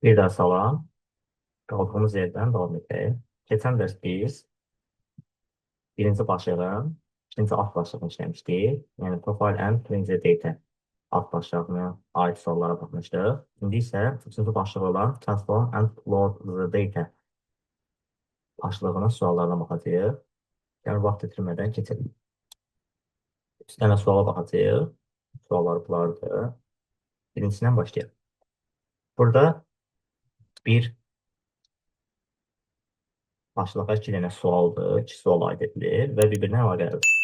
Bir daha salam. Qaldığımız yerdən davam edək. Keçən dərs biz birinci başlığın, ikinci alt başlığını işləmişdik. Yəni Profile and Cleanser Data alt başlığına aid suallara baxmışdıq. İndi isə üçüncü başlığı olan Transform and Load the Data başlığının suallarına baxacağıq. Yəni vaxt itirmədən keçelim. 3 dənə suala baxacağıq. Suallar bunlardır. Birincisindən başlayaq. Burada bir başlığa 2 dənə sualdır. 2 sual aid edilir və bir-birinə əlaqəlidir.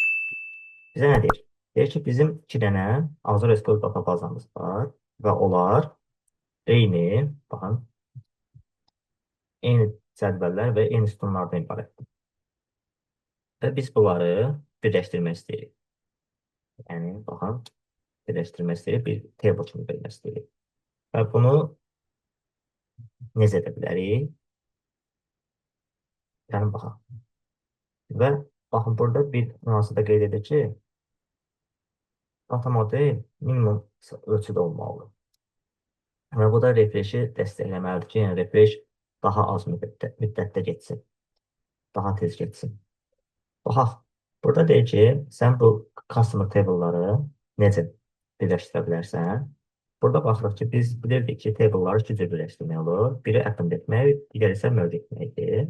Bizə nə deyir? Deyir ki, bizim 2 dənə Azure SQL databazamız var və onlar eyni, baxın, eyni cədvəllər və eyni sütunlardan ibarətdir. Və biz bunları birləşdirmək istəyirik. Yəni, baxın, birləşdirmək istəyirik, bir table kimi vermək istəyirik. Və bunu necə edə bilərik? Yəni, baxın. Və baxın, burada bir nüansı da qeyd edir ki, data model minimum ölçüdə olmalıdır. Və bu da refreshi dəstəkləməlidir ki, yəni refresh daha az müddətdə geçsin, daha tez geçsin. Baxaq, burada deyir ki, sən bu customer table'ları necə birləşdirə bilərsən? Burada baxırıq ki, biz bilirdik ki, table'ları 2 cür birləşdirmək olur. Biri append etmək, digəri isə merge etməkdir.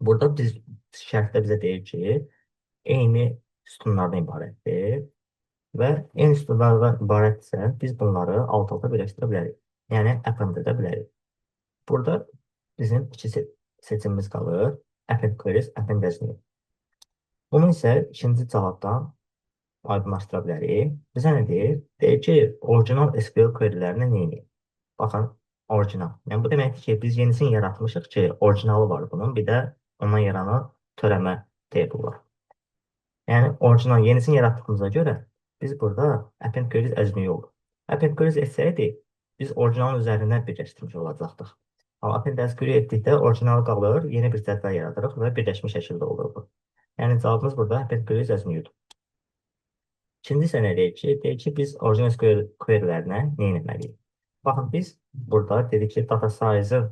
Burada biz şərtdə bizə deyir ki, eyni sütunlardan ibarətdir və eyni sütunlardan ibarətdirsə, biz bunları alt-alta birləşdirə bilərik. Yəni, append edə bilərik. Burada bizim 2 seçimimiz qalır. Append queries, append as new. Bunu isə ikinci cavabdan aydınlaşdıra bilərik. Bizə nə deyir? Deyir ki, orijinal SQL querylərini neyini? Baxın, orijinal. Yəni, bu deməkdir ki, biz yenisini yaratmışıq ki, orijinalı var bunun, bir də ondan yaranan törəmə table var. Yəni, orijinal yenisini yaratdığımıza görə biz burada append queries as new olur. Append queries etsəydik, biz orijinalın üzərindən birləşdirmiş olacaqdıq. Amma append as query etdikdə orijinal qalır, yeni bir cədvəl yaradırıq və birləşmiş şəkildə olur bu. Yəni, cavabımız burada append queries as new'dur. İkinci sənə deyir ki, biz orijinal SQL querylərinə nə etməliyik? Baxın, biz burada dedik ki, data size-ın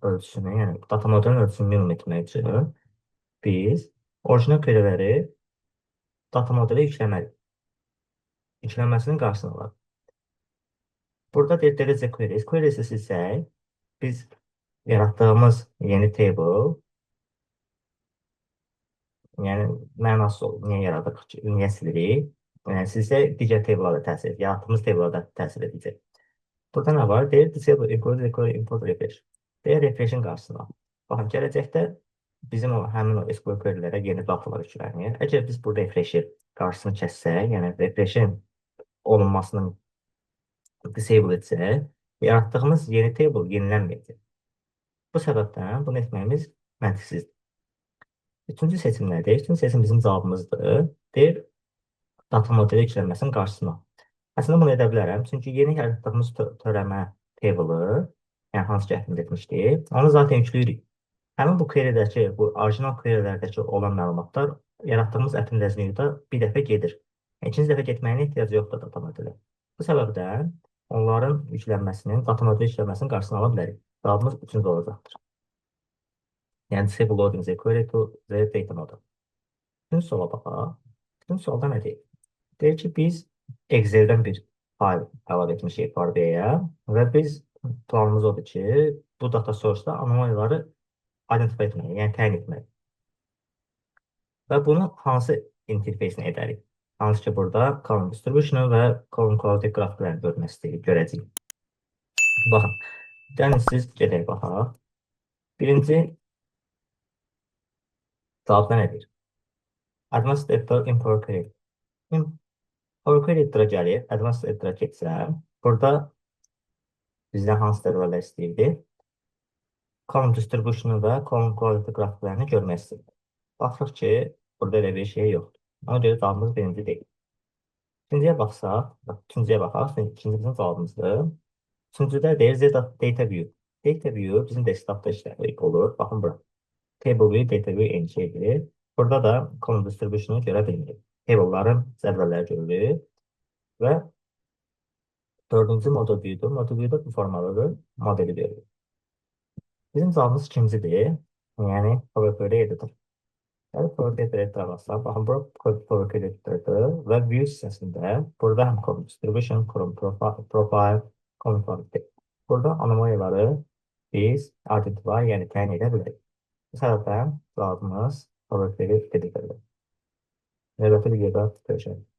ölçüsünü, yəni data modelin ölçüsünü minimum etmək üçün biz orijinal queryləri data modelə yükləməliyik. Yüklənməsinin qarşısını alaq. Burada deyir delivery queries. Queries silsək, biz yaratdığımız yeni table, yəni mənasız olur. Niyə yaradıq ki? Niyə silirik? Yəni, sizə digər table'larda təsir edir. Yaratdığımız table'larda təsir edəcək. Burada nə var? Deyir disable include require import refresh. Deyir refresh'in qarşısına al. Baxın, gələcəkdə bizim həmin o SQL querylərə yeni datalar yüklənir. Əgər biz burada refresh'i qarşısını kəssək, yəni refresh'in olunmasını disable etsək, yaratdığımız yeni table yenilənməyəcək. Bu səbəbdən bunu etməyimiz məntiqsizdir. Üçüncü seçim nədir? Üçüncü seçim bizim cavabımızdır. Deyir, data modeli yüklənməsinin qarşısına. Əslində bunu edə bilərəm. Çünki yeni yaratdığımız törəmə table'ı, yəni hansı ki append etmişdik, onu zaten yükləyirik. Həmin bu query'dəki, bu orijinal query'lərdəki olan məlumatlar yaratdığımız append as new-da bir dəfə gedir. İkinci dəfə getməyinə ehtiyac yoxdur data modeli. Bu səbəbdən onların yüklənməsinin, data modeli yüklənməsinin qarşısını ala bilərik. Cavabımız üçüncü olacaqdır. Yəni disable loading the query to the data model. Üçüncü suala baxaq. Üçüncü sualda nə deyir? Deyir ki, biz Excel-dən bir fayl əlavə etmişik Power BI-yə və biz planımız odur ki, bu data source-da anomaliyaları identify etmək, yəni təyin etmək. Və bunu hansı interfeysinə edərik? Hansı ki, burada column distribution və column quality qrafiklərini görmək istəyirik, görəcəyik. Baxın, gəlin siz gedək baxaq. Birinci cavabda nədir? Advanced Editor Import Query. Power Query editora gəlir, Advanced editora keçsəm, burada bizdən hansı dərvələr istəyirdi? Column distribution və column quality qrafiklərini görmək istəyirdi. Baxırıq ki, burada elə bir şey yoxdur. Ona görə cavabımız birinci deyil. İkinciyə baxsaq, ikinciyə baxaq, ikinci bizim cavabımızdır. Üçüncüdə deyir Z Data View. Data View bizim desktopda işləmək olur. Baxın bura. Table View, Data View eyni şeydir. Burada da column distribution'u görə bilmirik. Table'ların cədvəlləri görülür və Dördüncü modul view'dur. Modul view'da bu formaları modeli verir. Bizim cavabımız ikincidir. Yəni Power Query Editor. Yəni Power Query Editor basaq. Baxın, bura Power Query Editor'dır və View hissəsində burada həm Column Distribution, Column Profile, Column Config. Burada anomaliyaları biz identify, yəni təyin edə bilərik. Bu səbəbdən cavabımız Power Query Editor'dır. Növbəti videoda görüşək.